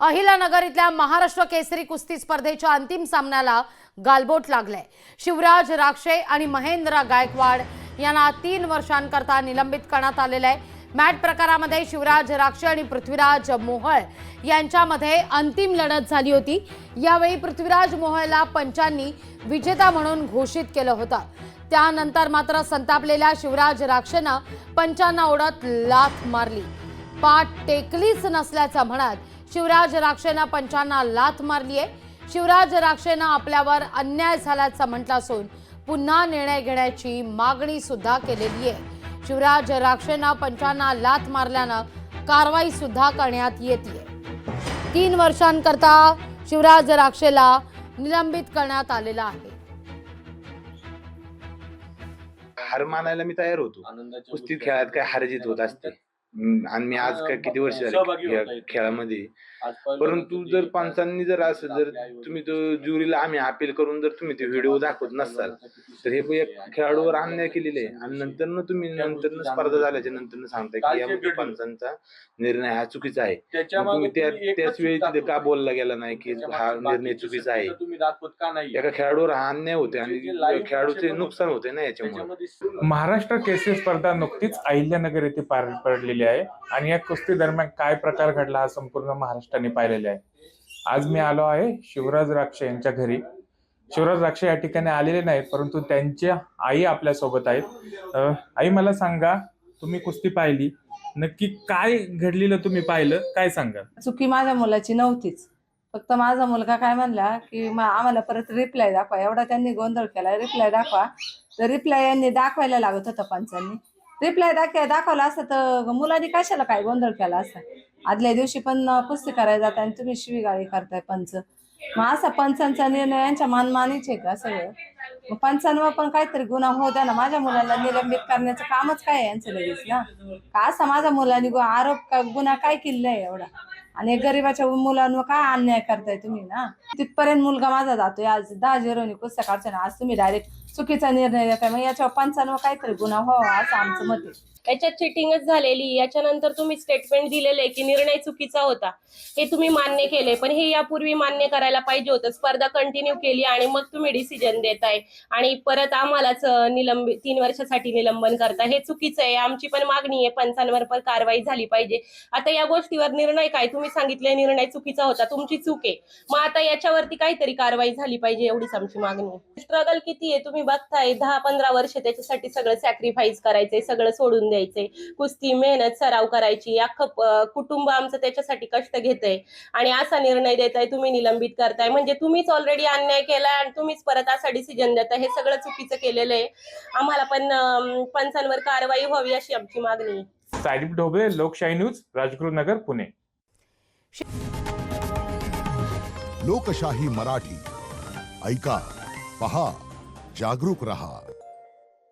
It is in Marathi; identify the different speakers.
Speaker 1: अहिलानगर इथल्या महाराष्ट्र केसरी कुस्ती स्पर्धेच्या अंतिम सामन्याला गालबोट लागले। शिवराज राक्षे आणि महेंद्र गायकवाड यांना 3 वर्षांकरता निलंबित करण्यात आलेले आहे। मॅट प्रकारामध्ये शिवराज राक्षे आणि पृथ्वीराज मोहोळ यांच्यामध्ये अंतिम लढत झाली होती। यावेळी पृथ्वीराज मोहोळला पंचांनी विजेता म्हणून घोषित केलं होतं। त्यानंतर मात्र संतापलेल्या शिवराज राक्षेनं पंचांना ओढत लाथ मारली। पाठ टेकलीच नसल्याचं म्हणत शिवराज राक्षेनं पंचांना लाथ मारली आहे। शिवराज राक्षेनं आपल्यावर अन्याय झाल्याचं म्हटलं असून पुन्हा निर्णय घेण्याची मागणी सुद्धा केलेली आहे। शिवराज राक्षेनं पंचांना लाथ मारल्यानं कारवाई सुद्धा करण्यात येते। 3 वर्षांकरता शिवराज राक्षेला निलंबित करण्यात आलेला आहे।
Speaker 2: हार मानायला मी तयार होतो। कुस्ती खेळात काय हार जीत होत असते आणि मी आज काय किती वर्ष झाले या खेळामध्ये, परंतु जर पंचांनी जर असं जर तुम्ही तो ज्युरीला आम्ही अपील करून जर तुम्ही ते व्हिडिओ दाखवत नसाल तर हे एक खेळाडूवर अन्याय केलेले आहे। आणि नंतर तुम्ही स्पर्धा झाल्याच्या नंतर सांगताय की या पंचांचा निर्णय हा चुकीचा आहे। तुम्ही त्याच वेळी तिथे का बोलला गेला नाही की हा निर्णय चुकीचा आहे? एका खेळाडूवर हा अन्याय होते आणि खेळाडूचे नुकसान होते ना याच्यामुळे।
Speaker 3: महाराष्ट्र केसरी स्पर्धा नुकतीच अहिल्यानगर येथे पार पडलेली आहे आणि या कुस्ती दरम्यान काय प्रकार घडला हा संपूर्ण महाराष्ट्राने पाहिलेला आहे। आज मी आलो आहे शिवराज राक्षे यांच्या घरी। शिवराज राक्षे या ठिकाणी आलेले नाहीत, परंतु त्यांच्या आई आपल्या सोबत आहेत। आई, मला सांगा, तुम्ही कुस्ती पाहिली, नक्की काय घडलेलं तुम्ही पाहिलं, काय सांगा?
Speaker 4: चुकी माझ्या मुलाची नव्हतीच, फक्त माझा मुलगा काय म्हणला की आम्हाला परत रिप्लाय दाखवा, एवढा त्यांनी गोंधळ केला। रिप्लाय दाखवा तर रिप्लाय यांनी दाखवायला लागत होता पंचांनी। रिप्लाय दाखवला असता तर मुलांनी कशाला काय गोंधळ केला असता? आदल्या दिवशी पण कुस्ती करायला जात आणि तुम्ही शिवीगाळी करताय पंच। मग असा पंचांचा निर्णय यांच्या मनमानीच आहे का सगळं? मग पंचांवर पण काहीतरी गुन्हा होऊ द्या ना। माझ्या मुलाला निलंबित करण्याचं कामच काय आहे यांचं लगेच ना? का असा माझ्या मुलाने आरोप का गुन्हा काय केलाय एवढा? आणि गरीबाच्या मुलांवर काय अन्याय करताय तुम्ही ना? तिथपर्यंत मुलगा माझा जातोय। आज 10-0 कुस्त्या काढतोय ना, आज तुम्ही डायरेक्ट चुकीचा निर्णय देताय। मग याच्यावर पंचांवर काहीतरी गुन्हा व्हावा असं आमचं मत आहे।
Speaker 5: याच्यात चिटिंगच झालेली। याच्यानंतर तुम्ही स्टेटमेंट दिलेले की निर्णय चुकीचा होता, हे तुम्ही मान्य केले, पण हे यापूर्वी मान्य करायला पाहिजे होतं। स्पर्धा कंटिन्यू केली आणि मग तुम्ही डिसिजन देताय आणि परत आम्हालाच 3 वर्षासाठी निलंबन करताय, हे चुकीचं आहे। आमची पण मागणी आहे, पंचांवर पण कारवाई झाली पाहिजे। आता या गोष्टीवर निर्णय काय? तुम्ही सांगितले निर्णय चुकीचा होता, तुमची चूक आहे, मग आता याच्यावरती काहीतरी कारवाई झाली पाहिजे, एवढीच आमची मागणी आहे। स्ट्रगल किती आहे तुम्ही बघताय, 10-15 वर्ष त्याच्यासाठी सगळं सॅक्रिफाईस करायचंय, सगळं सोडून कुस्ती मेहनत सराव करायची, अख्खं कुटुंब आमचं त्याच्यासाठी कष्ट घेतंय आणि असा निर्णय देताय, तुम्ही निलंबित करताय, म्हणजे तुम्हीच ऑलरेडी अन्याय केलाय आणि तुम्हीच परत असा डिसिजन देताय, हे सगळं चुकीचं केलेलं आहे। आम्हाला पण पंचांवर कारवाई व्हावी अशी आमची मागणी आहे।
Speaker 3: सायदीप ढोबळे, लोकशाही न्यूज, राजगुरुनगर, पुणे।
Speaker 6: लोकशाही मराठी ऐका, पहा, जागरूक रहा।